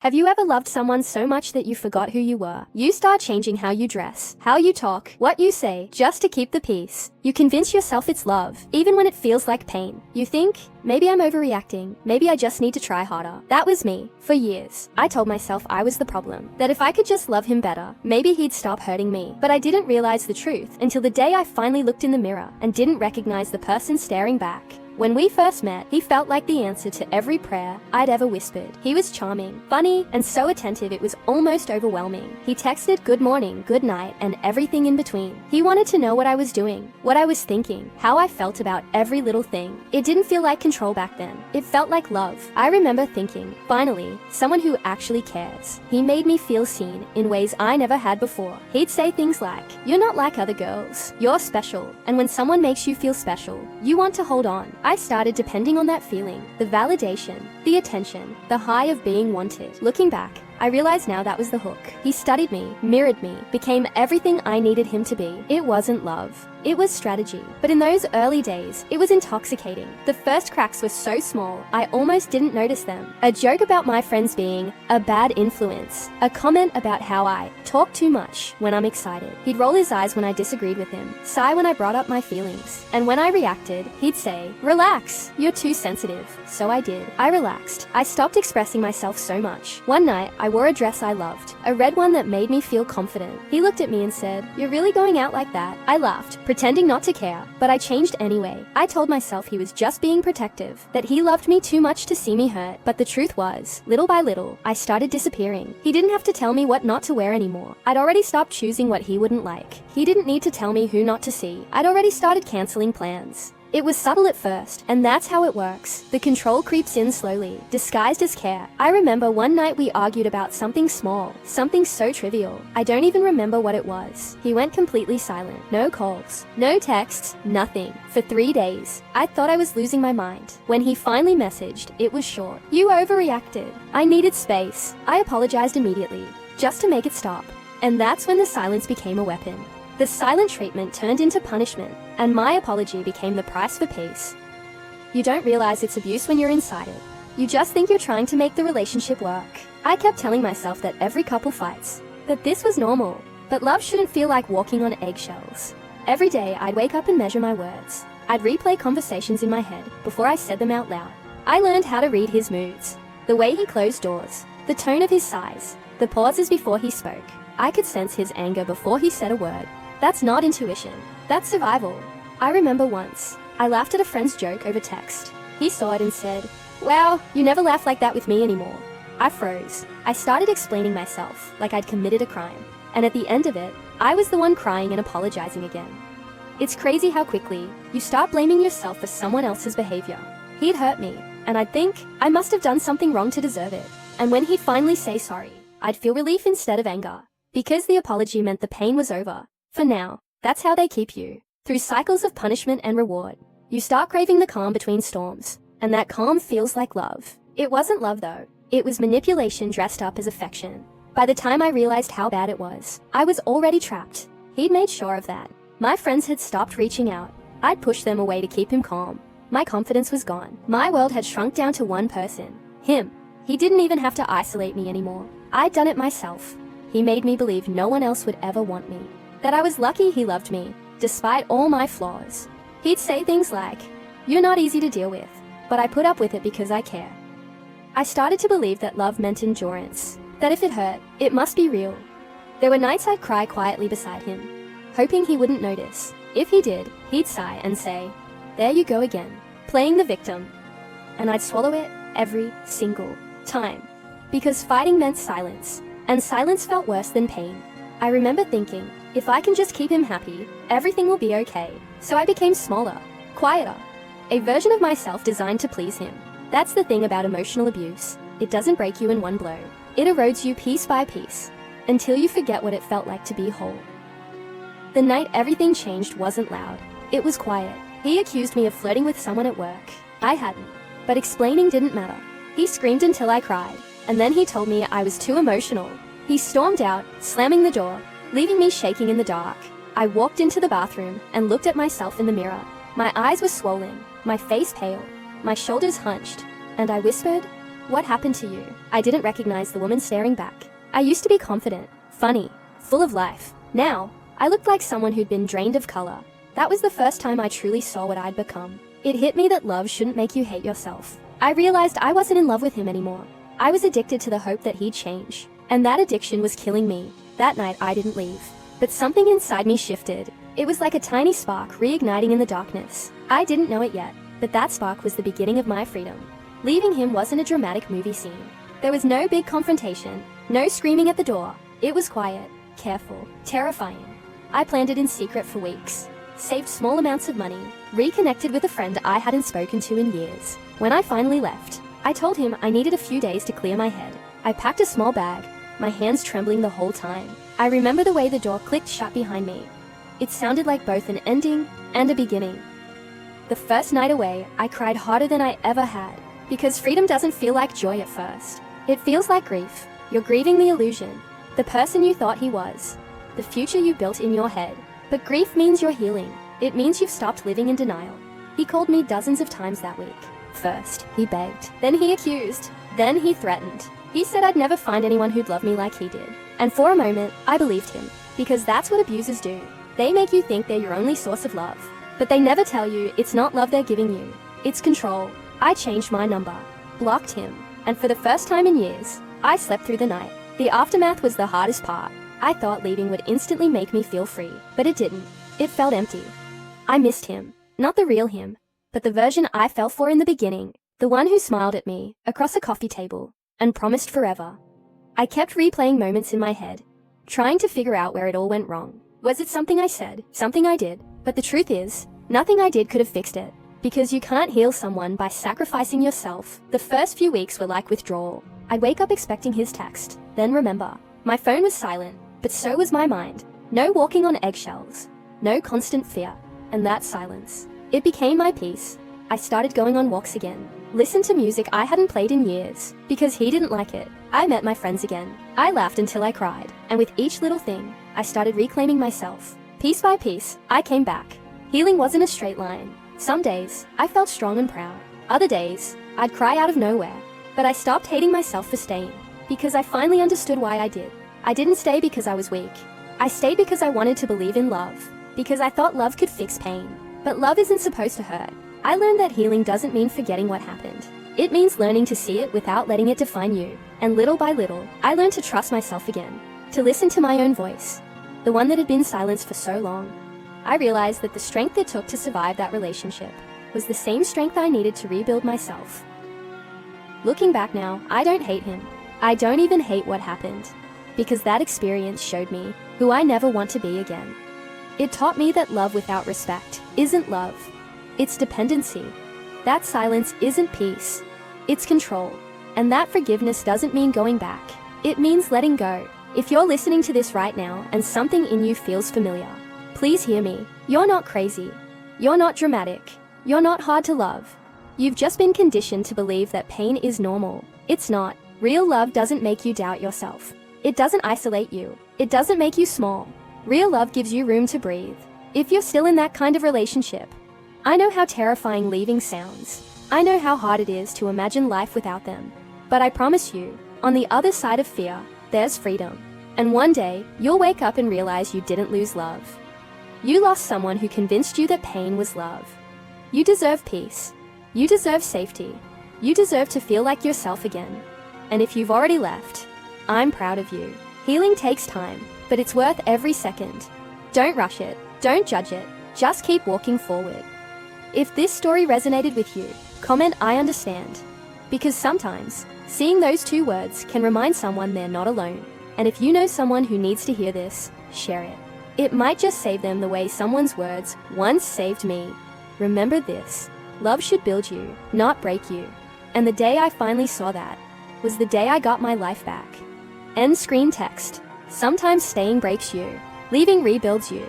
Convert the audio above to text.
Have you ever loved someone so much that you forgot who you were? You start changing how you dress, how you talk, what you say, just to keep the peace. You convince yourself it's love, even when it feels like pain. You think, maybe I'm overreacting, maybe I just need to try harder. That was me. For years, I told myself I was the problem, that if I could just love him better, maybe he'd stop hurting me. But I didn't realize the truth until the day I finally looked in the mirror and didn't recognize the person staring back. When we first met, he felt like the answer to every prayer I'd ever whispered. He was charming, funny, and so attentive it was almost overwhelming. He texted good morning, good night, and everything in between. He wanted to know what I was doing, what I was thinking, how I felt about every little thing. It didn't feel like control back then. It felt like love. I remember thinking, finally, someone who actually cares. He made me feel seen in ways I never had before. He'd say things like, "You're not like other girls. You're special." And when someone makes you feel special, you want to hold on. I started depending on that feeling, the validation, the attention, the high of being wanted. Looking back, I realize now that was the hook. He studied me, mirrored me, became everything I needed him to be. It wasn't love. It was strategy. But in those early days, it was intoxicating. The first cracks were so small, I almost didn't notice them. A joke about my friends being a bad influence. A comment about how I talk too much when I'm excited. He'd roll his eyes when I disagreed with him, sigh when I brought up my feelings. And when I reacted, he'd say, "Relax, you're too sensitive." So I did. I relaxed. I stopped expressing myself so much. One night, I wore a dress I loved, a red one that made me feel confident. He looked at me and said, "You're really going out like that?" I laughed, pretending not to care, but I changed anyway. I told myself he was just being protective, that he loved me too much to see me hurt. But the truth was, little by little, I started disappearing. He didn't have to tell me what not to wear anymore. I'd already stopped choosing what he wouldn't like. He didn't need to tell me who not to see. I'd already started canceling plans. It was subtle at first, and that's how it works. The control creeps in slowly, disguised as care. I remember one night we argued about something small, something so trivial. I don't even remember what it was. He went completely silent. No calls, no texts, nothing. For 3 days. I thought I was losing my mind. When he finally messaged, it was short. "You overreacted." I needed space. I apologized immediately, just to make it stop. And that's when the silence became a weapon. The silent treatment turned into punishment, and my apology became the price for peace. You don't realize it's abuse when you're inside it. You just think you're trying to make the relationship work. I kept telling myself that every couple fights, that this was normal, but love shouldn't feel like walking on eggshells. Every day I'd wake up and measure my words. I'd replay conversations in my head before I said them out loud. I learned how to read his moods, the way he closed doors, the tone of his sighs, the pauses before he spoke. I could sense his anger before he said a word. That's not intuition. That's survival. I remember once, I laughed at a friend's joke over text. He saw it and said, "Wow, you never laugh like that with me anymore." I froze. I started explaining myself like I'd committed a crime. And at the end of it, I was the one crying and apologizing again. It's crazy how quickly you start blaming yourself for someone else's behavior. He'd hurt me, and I'd think I must have done something wrong to deserve it. And when he'd finally say sorry, I'd feel relief instead of anger. Because the apology meant the pain was over. For now, that's how they keep you. Through cycles of punishment and reward. You start craving the calm between storms, and that calm feels like love. It wasn't love though. It was manipulation dressed up as affection. By the time I realized how bad it was, I was already trapped. He'd made sure of that. My friends had stopped reaching out. I'd pushed them away to keep him calm. My confidence was gone. My world had shrunk down to one person. Him. He didn't even have to isolate me anymore. I'd done it myself. He made me believe no one else would ever want me. That I was lucky he loved me, despite all my flaws. He'd say things like, "You're not easy to deal with," but I put up with it because I care. I started to believe that love meant endurance, that if it hurt, it must be real. There were nights I'd cry quietly beside him, hoping he wouldn't notice. If he did, he'd sigh and say, "There you go again, playing the victim." And I'd swallow it every single time, because fighting meant silence, and silence felt worse than pain. I remember thinking, if I can just keep him happy, everything will be okay. So I became smaller, quieter, a version of myself designed to please him. That's the thing about emotional abuse. It doesn't break you in one blow. It erodes you piece by piece, until you forget what it felt like to be whole. The night everything changed wasn't loud. It was quiet. He accused me of flirting with someone at work. I hadn't, but explaining didn't matter. He screamed until I cried, and then he told me I was too emotional. He stormed out, slamming the door, leaving me shaking in the dark. I walked into the bathroom and looked at myself in the mirror. My eyes were swollen, my face pale, my shoulders hunched, and I whispered, What happened to you? I didn't recognize the woman staring back. I used to be confident, funny, full of life. Now, I looked like someone who'd been drained of color. That was the first time I truly saw what I'd become. It hit me that love shouldn't make you hate yourself. I realized I wasn't in love with him anymore. I was addicted to the hope that he'd change. And that addiction was killing me. That night I didn't leave. But something inside me shifted. It was like a tiny spark reigniting in the darkness. I didn't know it yet, but that spark was the beginning of my freedom. Leaving him wasn't a dramatic movie scene. There was no big confrontation, no screaming at the door. It was quiet, careful, terrifying. I planned it in secret for weeks, saved small amounts of money, reconnected with a friend I hadn't spoken to in years. When I finally left, I told him I needed a few days to clear my head. I packed a small bag, my hands trembling the whole time. I remember the way the door clicked shut behind me. It sounded like both an ending and a beginning. The first night away, I cried harder than I ever had, because freedom doesn't feel like joy at first. It feels like grief. You're grieving the illusion, the person you thought he was, the future you built in your head. But grief means you're healing. It means you've stopped living in denial. He called me dozens of times that week. First, he begged. Then he accused. Then he threatened. He said I'd never find anyone who'd love me like he did. And for a moment, I believed him. Because that's what abusers do. They make you think they're your only source of love. But they never tell you it's not love they're giving you. It's control. I changed my number, blocked him, and for the first time in years, I slept through the night. The aftermath was the hardest part. I thought leaving would instantly make me feel free, but it didn't. It felt empty. I missed him. Not the real him, but the version I fell for in the beginning. The one who smiled at me, across a coffee table, and promised forever. I kept replaying moments in my head, trying to figure out where it all went wrong. Was it something I said, something I did? But the truth is, nothing I did could have fixed it. Because you can't heal someone by sacrificing yourself. The first few weeks were like withdrawal. I'd wake up expecting his text, then remember. My phone was silent, but so was my mind. No walking on eggshells, no constant fear, and that silence. It became my peace. I started going on walks again, listened to music I hadn't played in years, because he didn't like it. I met my friends again. I laughed until I cried, and with each little thing, I started reclaiming myself. Piece by piece, I came back. Healing wasn't a straight line. Some days, I felt strong and proud. Other days, I'd cry out of nowhere. But I stopped hating myself for staying, because I finally understood why I did. I didn't stay because I was weak. I stayed because I wanted to believe in love, because I thought love could fix pain. But love isn't supposed to hurt. I learned that healing doesn't mean forgetting what happened. It means learning to see it without letting it define you. And little by little, I learned to trust myself again, to listen to my own voice, the one that had been silenced for so long. I realized that the strength it took to survive that relationship was the same strength I needed to rebuild myself. Looking back now, I don't hate him. I don't even hate what happened, because that experience showed me who I never want to be again. It taught me that love without respect isn't love. It's dependency. That silence isn't peace. It's control. And that forgiveness doesn't mean going back. It means letting go. If you're listening to this right now and something in you feels familiar, please hear me. You're not crazy. You're not dramatic. You're not hard to love. You've just been conditioned to believe that pain is normal. It's not. Real love doesn't make you doubt yourself. It doesn't isolate you. It doesn't make you small. Real love gives you room to breathe. If you're still in that kind of relationship, I know how terrifying leaving sounds. I know how hard it is to imagine life without them. But I promise you, on the other side of fear, there's freedom. And one day, you'll wake up and realize you didn't lose love. You lost someone who convinced you that pain was love. You deserve peace. You deserve safety. You deserve to feel like yourself again. And if you've already left, I'm proud of you. Healing takes time, but it's worth every second. Don't rush it. Don't judge it. Just keep walking forward. If this story resonated with you, comment "I understand." Because sometimes, seeing those two words can remind someone they're not alone. And if you know someone who needs to hear this, share it. It might just save them the way someone's words once saved me. Remember this: love should build you, not break you. And the day I finally saw that was the day I got my life back. End screen text. Sometimes staying breaks you. Leaving rebuilds you.